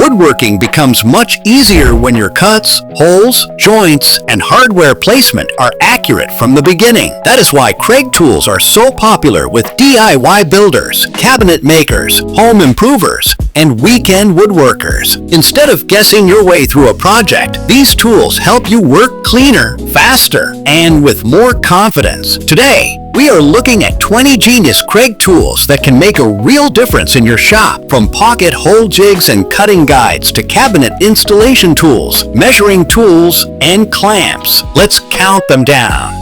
Woodworking becomes much easier when your cuts, holes, joints, and hardware placement are accurate from the beginning. That is why Kreg tools are so popular with DIY builders, cabinet makers, home improvers, and weekend woodworkers. Instead of guessing your way through a project, these tools help you work cleaner, faster, and with more confidence. Today, we are looking at 20 genius Kreg tools that can make a real difference in your shop. From pocket-hole jigs and cutting guides to cabinet installation tools, measuring tools, and clamps. Let's count them down.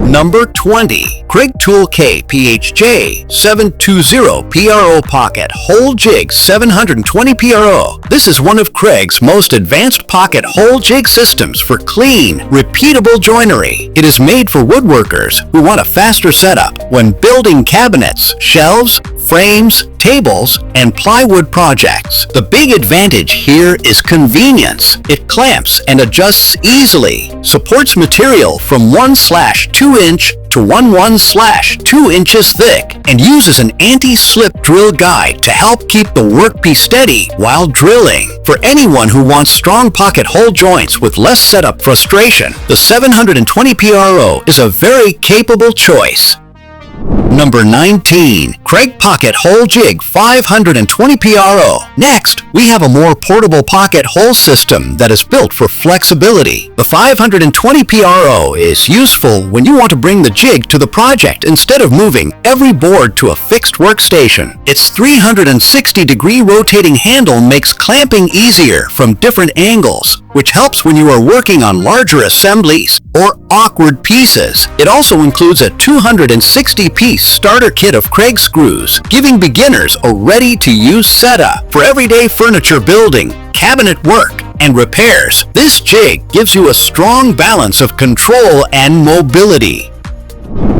Number 20. Kreg Tool K PHJ 720 PRO Pocket-Hole Jig 720 PRO. This is one of Kreg's most advanced pocket-hole jig systems for clean, repeatable joinery. It is made for woodworkers who want a faster setup when building cabinets, shelves, frames, tables, and plywood projects. The big advantage here is convenience. It clamps and adjusts easily, supports material from 1/2 inch to 1/2 inches thick, and uses an anti-slip drill guide to help keep the workpiece steady while drilling. For anyone who wants strong pocket hole joints with less setup frustration, the 720 PRO is a very capable choice. Number 19. Kreg Pocket-Hole Jig 520 PRO. Next, we have a more portable pocket hole system that is built for flexibility. The 520 PRO is useful when you want to bring the jig to the project instead of moving every board to a fixed workstation. Its 360-degree rotating handle makes clamping easier from different angles, which helps when you are working on larger assemblies or awkward pieces. It also includes a 260-piece starter kit of Kreg screws, giving beginners a ready-to-use setup. For everyday furniture building, cabinet work, and repairs, this jig gives you a strong balance of control and mobility.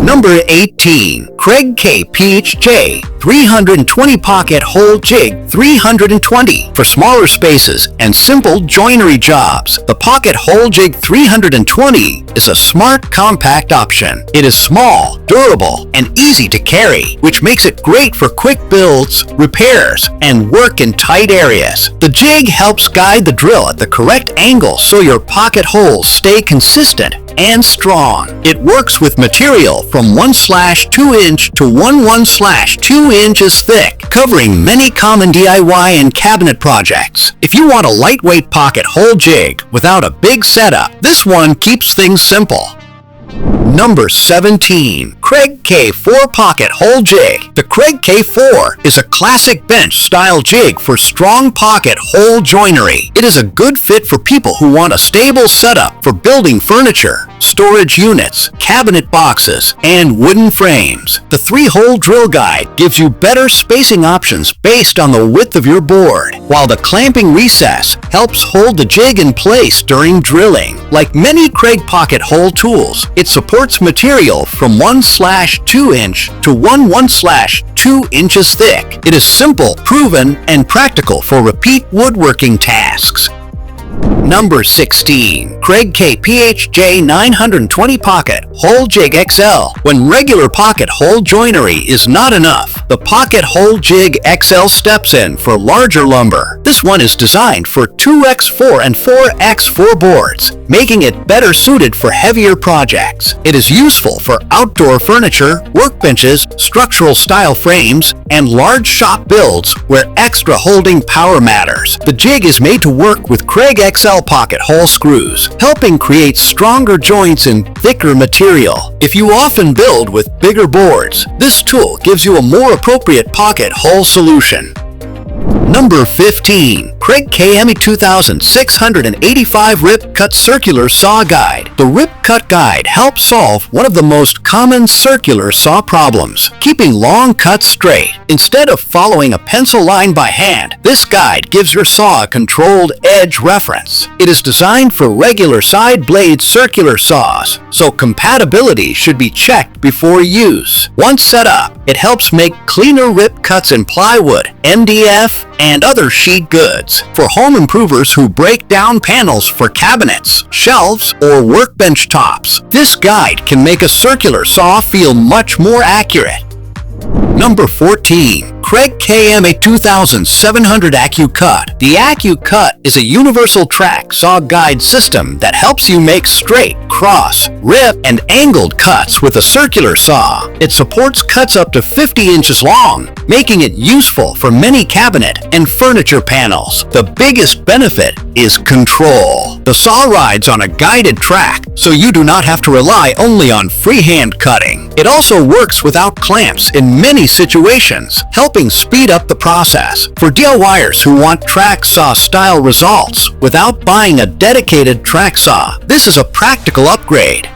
Number 18. Kreg K PHJ 320 Pocket-Hole Jig 320. For smaller spaces and simple joinery jobs, the Pocket-Hole Jig 320 is a smart, compact option. It is small, durable, and easy to carry, which makes it great for quick builds, repairs, and work in tight areas. The jig helps guide the drill at the correct angle so your pocket holes stay consistent and strong. It works with material from 1/2 inch to 1/2 inches thick, covering many common DIY and cabinet projects. If you want a lightweight pocket hole jig without a big setup, this one keeps things simple. Number 17. Kreg K4 Pocket-Hole Jig. The Kreg K4 is a classic bench-style jig for strong pocket hole joinery. It is a good fit for people who want a stable setup for building furniture, storage units, cabinet boxes, and wooden frames. The 3-hole drill guide gives you better spacing options based on the width of your board, while the clamping recess helps hold the jig in place during drilling. Like many Kreg pocket hole tools, it supports material from 1/2 inch to 1/2 inches thick. It is simple, proven, and practical for repeat woodworking tasks. Number 16. Kreg K PHJ 920 Pocket-Hole Jig XL. When regular pocket hole joinery is not enough, the Pocket-Hole Jig XL steps in for larger lumber. This one is designed for 2x4 and 4x4 boards, making it better suited for heavier projects. It is useful for outdoor furniture, workbenches, structural style frames, and large shop builds where extra holding power matters. The jig is made to work with Kreg XL pocket hole screws, helping create stronger joints in thicker material. If you often build with bigger boards, this tool gives you a more appropriate pocket hole solution. Number 15. Kreg KME 2685 Rip Cut Circular Saw Guide. The Rip Cut Guide helps solve one of the most common circular saw problems, keeping long cuts straight. Instead of following a pencil line by hand, this guide gives your saw a controlled edge reference. It is designed for regular side blade circular saws, so compatibility should be checked before use. Once set up, it helps make cleaner rip cuts in plywood, MDF, and other sheet goods. For home improvers who break down panels for cabinets, shelves, or workbench tops, this guide can make a circular saw feel much more accurate. Number 14. Kreg KMA 2700 Accu-Cut. The Accu-Cut is a universal track saw guide system that helps you make straight, cross, rip, and angled cuts with a circular saw. It supports cuts up to 50 inches long, making it useful for many cabinet and furniture panels. The biggest benefit is control. The saw rides on a guided track, so you do not have to rely only on freehand cutting. It also works without clamps in many situations, helping speed up the process. For DIYers who want track saw style results without buying a dedicated track saw, this is a practical upgrade.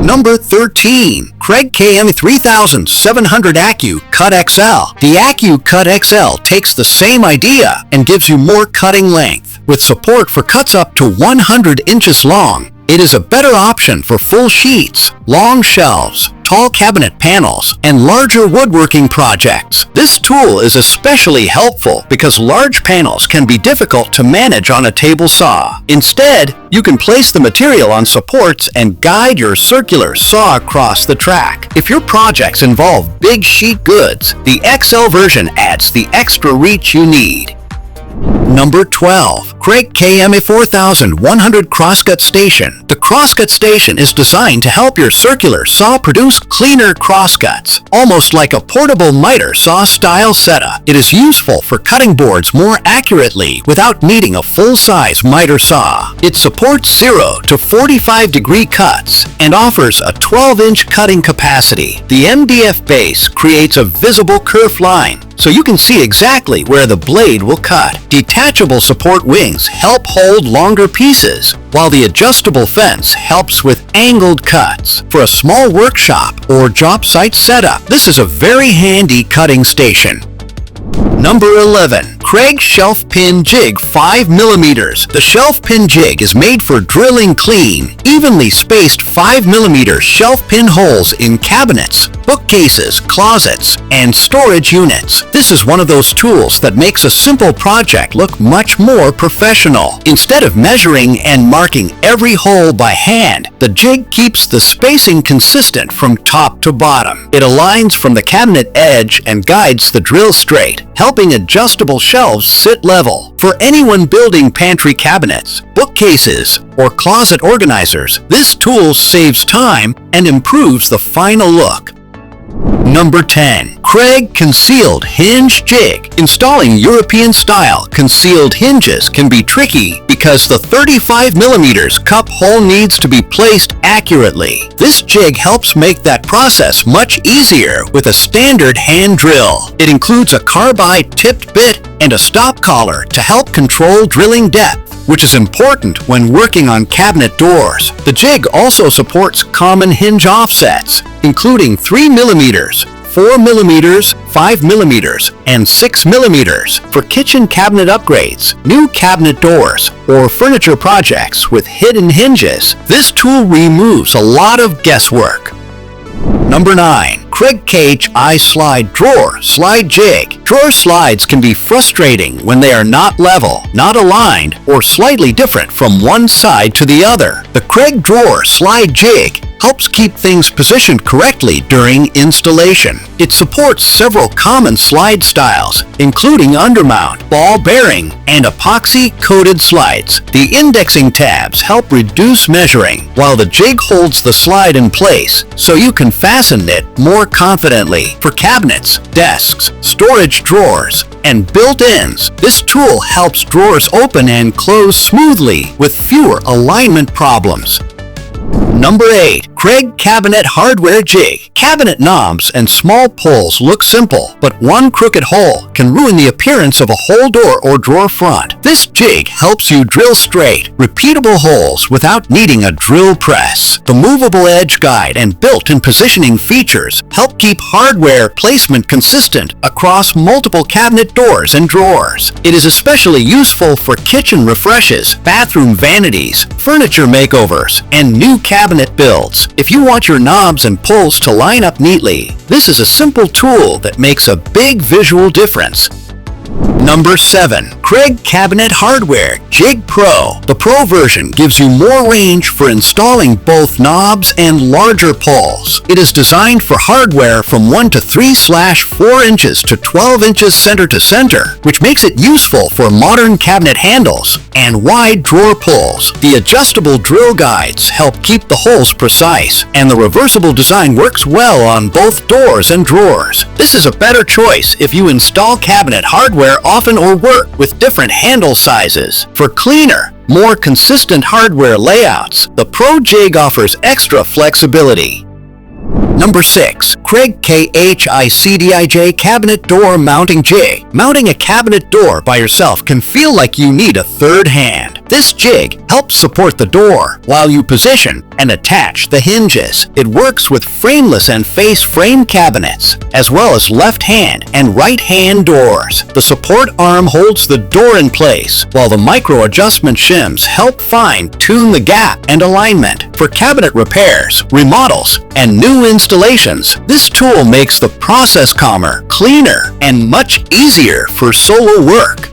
Number 13. Kreg KM 3700 Accu-Cut XL. The Accu-Cut XL takes the same idea and gives you more cutting length. With support for cuts up to 100 inches long, it is a better option for full sheets, long shelves, tall cabinet panels, and larger woodworking projects. This tool is especially helpful because large panels can be difficult to manage on a table saw. Instead, you can place the material on supports and guide your circular saw across the track. If your projects involve big sheet goods, the XL version adds the extra reach you need. Number 12. Kreg KMA 4100 Crosscut Station. The Crosscut Station is designed to help your circular saw produce cleaner crosscuts, almost like a portable miter saw style setup. It is useful for cutting boards more accurately without needing a full-size miter saw. It supports 0 to 45-degree cuts and offers a 12-inch cutting capacity. The MDF base creates a visible curved line, so you can see exactly where the blade will cut. Detachable support wings help hold longer pieces, while the adjustable fence helps with angled cuts. For a small workshop or job site setup, this is a very handy cutting station. Number 11. Kreg Shelf Pin Jig 5mm. The shelf pin jig is made for drilling clean, evenly spaced 5mm shelf pin holes in cabinets, bookcases, closets, and storage units. This is one of those tools that makes a simple project look much more professional. Instead of measuring and marking every hole by hand, the jig keeps the spacing consistent from top to bottom. It aligns from the cabinet edge and guides the drill straight, helping adjustable shelves sit level. For anyone building pantry cabinets, bookcases, or closet organizers, this tool saves time and improves the final look. Number 10. Kreg Concealed Hinge Jig. Installing European-style concealed hinges can be tricky because the 35mm cup hole needs to be placed accurately. This jig helps make that process much easier with a standard hand drill. It includes a carbide tipped bit and a stop collar to help control drilling depth, which is important when working on cabinet doors. The jig also supports common hinge offsets, including 3mm, 4mm, 5mm, and 6mm for kitchen cabinet upgrades, new cabinet doors, or furniture projects with hidden hinges. This tool removes a lot of guesswork. Number 9. Kreg Cage Eye Slide Drawer Slide Jig. Drawer slides can be frustrating when they are not level, not aligned, or slightly different from one side to the other. The Kreg Drawer Slide Jig helps keep things positioned correctly during installation. It supports several common slide styles, including undermount, ball bearing, and epoxy-coated slides. The indexing tabs help reduce measuring, while the jig holds the slide in place so you can fasten it more confidently. For cabinets, desks, storage drawers, and built-ins, this tool helps drawers open and close smoothly with fewer alignment problems. Number 8. Kreg Cabinet Hardware Jig. Cabinet knobs and small pulls look simple, but one crooked hole can ruin the appearance of a whole door or drawer front. This jig helps you drill straight, repeatable holes without needing a drill press. The movable edge guide and built-in positioning features help keep hardware placement consistent across multiple cabinet doors and drawers. It is especially useful for kitchen refreshes, bathroom vanities, furniture makeovers, and new cabinet builds. If you want your knobs and pulls to line up neatly, this is a simple tool that makes a big visual difference. Number 7. Kreg Cabinet Hardware Jig Pro. The Pro version gives you more range for installing both knobs and larger pulls. It is designed for hardware from 1 to 3/4 inches to 12 inches center to center, which makes it useful for modern cabinet handles and wide drawer pulls. The adjustable drill guides help keep the holes precise, and the reversible design works well on both doors and drawers. This is a better choice if you install cabinet hardware often or work with different handle sizes. For cleaner, more consistent hardware layouts, the Pro Jig offers extra flexibility. Number 6. Kreg KHICDIJ Cabinet Door Mounting Jig. Mounting a cabinet door by yourself can feel like you need a third hand. This jig helps support the door while you position and attach the hinges. It works with frameless and face frame cabinets, as well as left-hand and right-hand doors. The support arm holds the door in place, while the micro adjustment shims help fine-tune the gap and alignment. For cabinet repairs, remodels, and new installations, this tool makes the process calmer, cleaner, and much easier for solo work.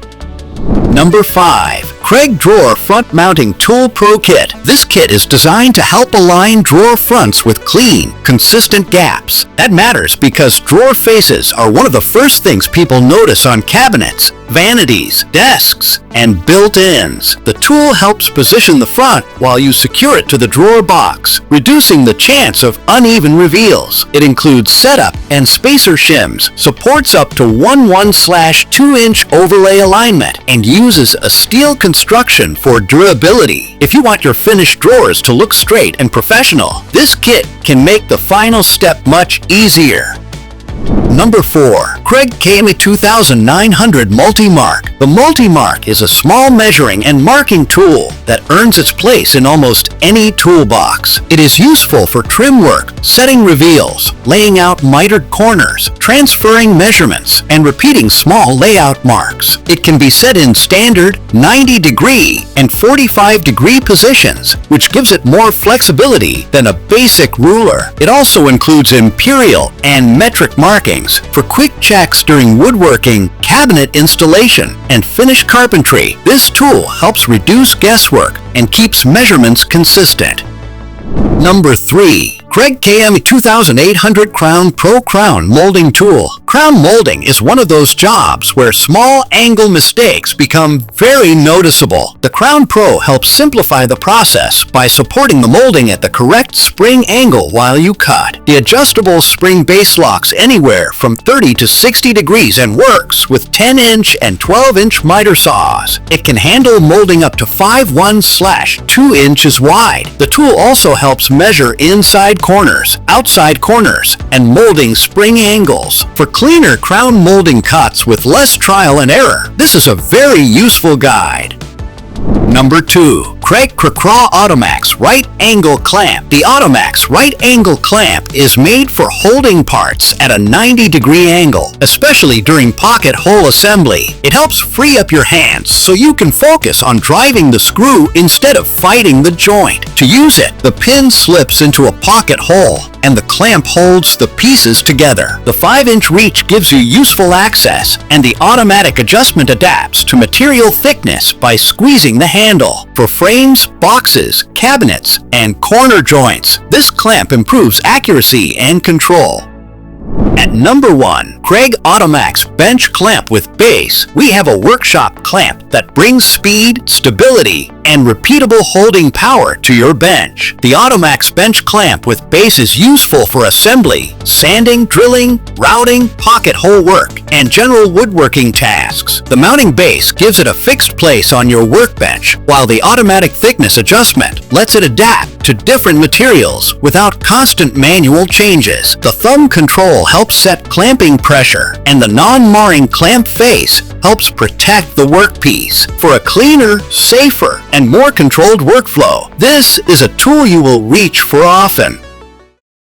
Number 5. Kreg Drawer Front Mounting Tool Pro Kit. This kit is designed to help align drawer fronts with clean, consistent gaps. That matters because drawer faces are one of the first things people notice on cabinets, vanities, desks, and built-ins. The tool helps position the front while you secure it to the drawer box, reducing the chance of uneven reveals. It includes setup and spacer shims, supports up to 1/2-inch overlay alignment, and uses a steel construction for durability. If you want your finished drawers to look straight and professional, this kit can make the final step much easier. Number 4. Kreg KME2900 Multi-Mark. The Multi-Mark is a small measuring and marking tool that earns its place in almost any toolbox. It is useful for trim work, setting reveals, laying out mitered corners, transferring measurements, and repeating small layout marks. It can be set in standard 90-degree and 45-degree positions, which gives it more flexibility than a basic ruler. It also includes imperial and metric markings for quick checks during woodworking, cabinet installation, and finish carpentry. This tool helps reduce guesswork and keeps measurements consistent. Number 3. Kreg KME2800 Crown Pro Crown Molding Tool. Crown molding is one of those jobs where small angle mistakes become very noticeable. The Crown Pro helps simplify the process by supporting the molding at the correct spring angle while you cut. The adjustable spring base locks anywhere from 30 to 60 degrees and works with 10-inch and 12-inch miter saws. It can handle molding up to 5/1/2 inches wide. The tool also helps measure inside corners, outside corners, and molding spring angles. For cleaner crown molding cuts with less trial and error, this is a very useful guide. Number 2. Kreg Automaxx Right Angle Clamp. The Automaxx Right Angle Clamp is made for holding parts at a 90-degree angle, especially during pocket hole assembly. It helps free up your hands so you can focus on driving the screw instead of fighting the joint. To use it, the pin slips into a pocket hole, and the clamp holds the pieces together. The 5-inch reach gives you useful access, and the automatic adjustment adapts to material thickness by squeezing the handle. For frames, boxes, cabinets, and corner joints, this clamp improves accuracy and control. At number 1, Kreg Automaxx Bench Clamp with Base. We have a workshop clamp that brings speed, stability, and repeatable holding power to your bench. The Automaxx Bench Clamp with Base is useful for assembly, sanding, drilling, routing, pocket hole work, and general woodworking tasks. The mounting base gives it a fixed place on your workbench, while the automatic thickness adjustment lets it adapt to different materials without constant manual changes. The thumb control helps set clamping pressure, and the non-marring clamp face helps protect the workpiece. For a cleaner, safer, and more controlled workflow, this is a tool you will reach for often.